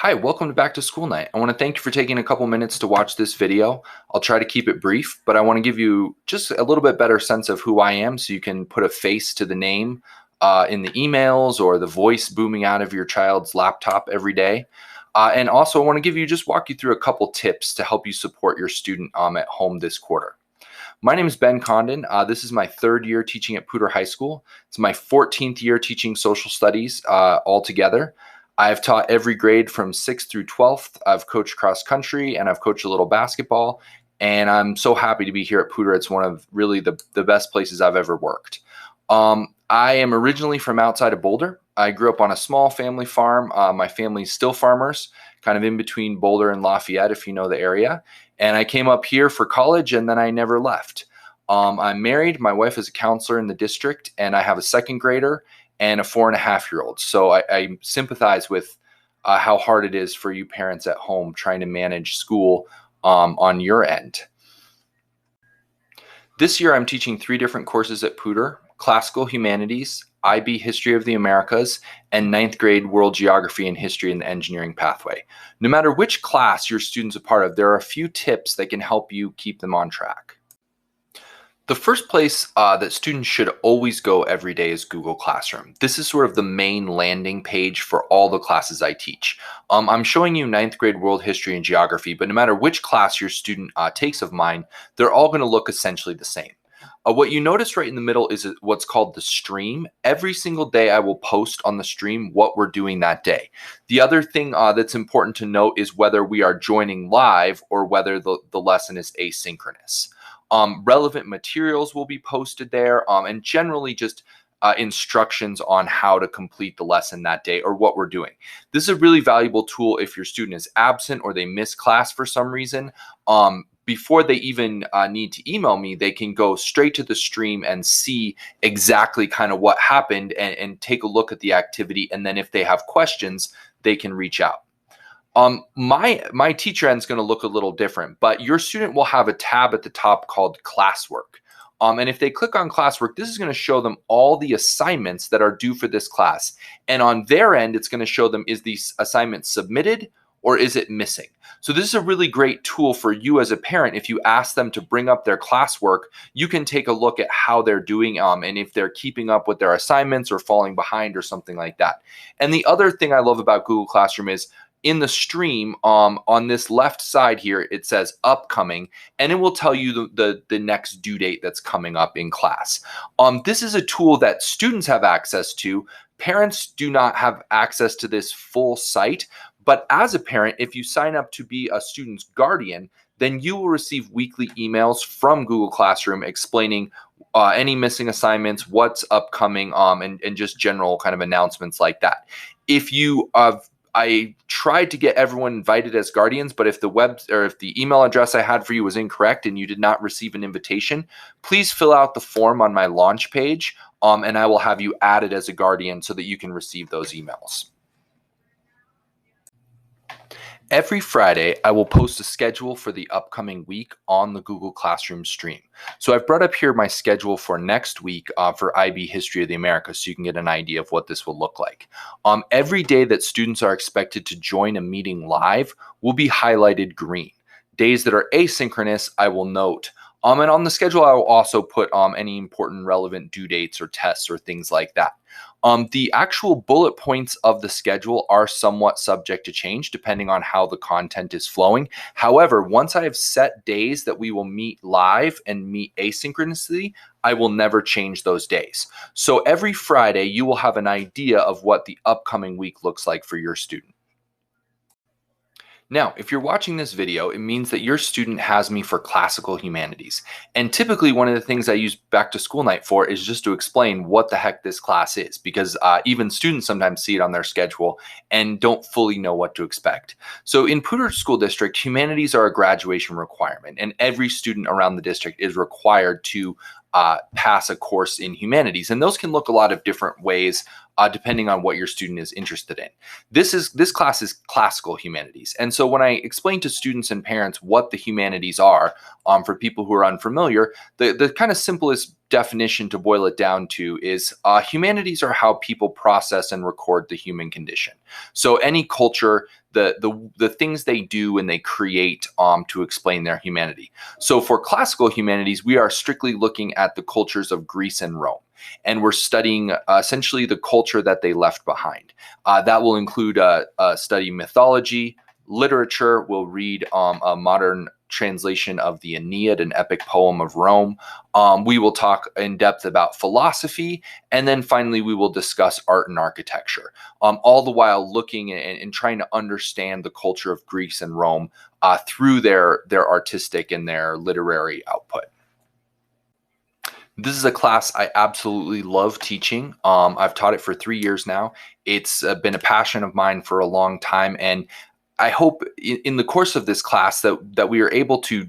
Hi, welcome to Back to School Night. I want to thank you for taking a couple minutes to watch this video. I'll try to keep it brief, but I want to give you just a little bit better sense of who I am so you can put a face to the name in the emails or the voice booming out of your child's laptop every day. And also I want to walk you through a couple tips to help you support your student at home this quarter. My name is Ben Condon. This is my third year teaching at Poudre High School. It's my 14th year teaching social studies altogether. I've taught every grade from 6th through 12th. I've coached cross country and I've coached a little basketball. And I'm so happy to be here at Poudre. It's one of really the best places I've ever worked. I am originally from outside of Boulder. I grew up on a small family farm. My family's still farmers, kind of in between Boulder and Lafayette, if you know the area. And I came up here for college and then I never left. I'm married. My wife is a counselor in the district and I have a second grader and a 4.5-year-old. So I sympathize with how hard it is for you parents at home trying to manage school on your end. This year I'm teaching 3 different courses at Poudre: Classical Humanities, IB History of the Americas, and 9th grade World Geography and History in the Engineering Pathway. No matter which class your student's a part of, there are a few tips that can help you keep them on track. The first place that students should always go every day is Google Classroom. This is sort of the main landing page for all the classes I teach. I'm showing you 9th grade World History and Geography, but no matter which class your student takes of mine, they're all going to look essentially the same. What you notice right in the middle is what's called the stream. Every single day I will post on the stream what we're doing that day. The other thing that's important to note is whether we are joining live or whether the lesson is asynchronous. Relevant materials will be posted there, and generally just instructions on how to complete the lesson that day or what we're doing. This is a really valuable tool if your student is absent or they miss class for some reason. Before they even need to email me, they can go straight to the stream and see exactly kind of what happened and take a look at the activity. And then if they have questions, they can reach out. My teacher end is going to look a little different, but your student will have a tab at the top called Classwork. And if they click on Classwork, this is going to show them all the assignments that are due for this class. And on their end, it's going to show them, is the assignment submitted or is it missing? So this is a really great tool for you as a parent. If you ask them to bring up their classwork, you can take a look at how they're doing and if they're keeping up with their assignments or falling behind or something like that. And the other thing I love about Google Classroom is in the stream, on this left side here, it says upcoming, and it will tell you the next due date that's coming up in class. This is a tool that students have access to. Parents do not have access to this full site, but as a parent, if you sign up to be a student's guardian, then you will receive weekly emails from Google Classroom explaining any missing assignments, what's upcoming, and just general kind of announcements like that. If you I tried to get everyone invited as guardians, but if the email address I had for you was incorrect and you did not receive an invitation, please fill out the form on my launch page, and I will have you added as a guardian so that you can receive those emails. Every Friday, I will post a schedule for the upcoming week on the Google Classroom stream. So I've brought up here my schedule for next week for IB History of the Americas so you can get an idea of what this will look like. Every day that students are expected to join a meeting live will be highlighted green. Days that are asynchronous, I will note. And on the schedule, I will also put any important relevant due dates or tests or things like that. The actual bullet points of the schedule are somewhat subject to change depending on how the content is flowing. However, once I have set days that we will meet live and meet asynchronously, I will never change those days. So every Friday, you will have an idea of what the upcoming week looks like for your student. Now, if you're watching this video, it means that your student has me for classical humanities. And typically one of the things I use Back to School Night for is just to explain what the heck this class is, because even students sometimes see it on their schedule and don't fully know what to expect. So in Poudre School District, humanities are a graduation requirement, and every student around the district is required to pass a course in humanities. And those can look a lot of different ways depending on what your student is interested in. This class is classical humanities. And so when I explain to students and parents what the humanities are, for people who are unfamiliar, the kind of simplest definition to boil it down to is humanities are how people process and record the human condition. So any culture, the things they do and they create to explain their humanity. So for classical humanities, we are strictly looking at the cultures of Greece and Rome. And we're studying essentially the culture that they left behind. That will include study mythology, literature. We'll read a modern translation of the Aeneid, an epic poem of Rome. We will talk in depth about philosophy, and then finally we will discuss art and architecture, all the while looking and trying to understand the culture of Greece and Rome through their artistic and their literary output. This is a class I absolutely love teaching. I've taught it for 3 years now. It's been a passion of mine for a long time, and I hope in the course of this class that we are able to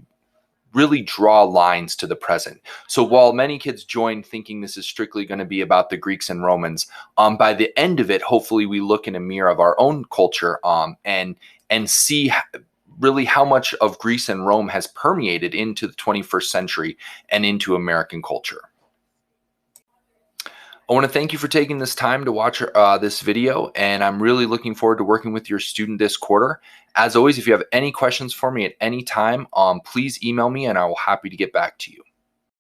really draw lines to the present. So while many kids join thinking this is strictly going to be about the Greeks and Romans, by the end of it, hopefully we look in a mirror of our own culture and see really how much of Greece and Rome has permeated into the 21st century and into American culture. I want to thank you for taking this time to watch this video, and I'm really looking forward to working with your student this quarter. As always, if you have any questions for me at any time, please email me and I will be happy to get back to you.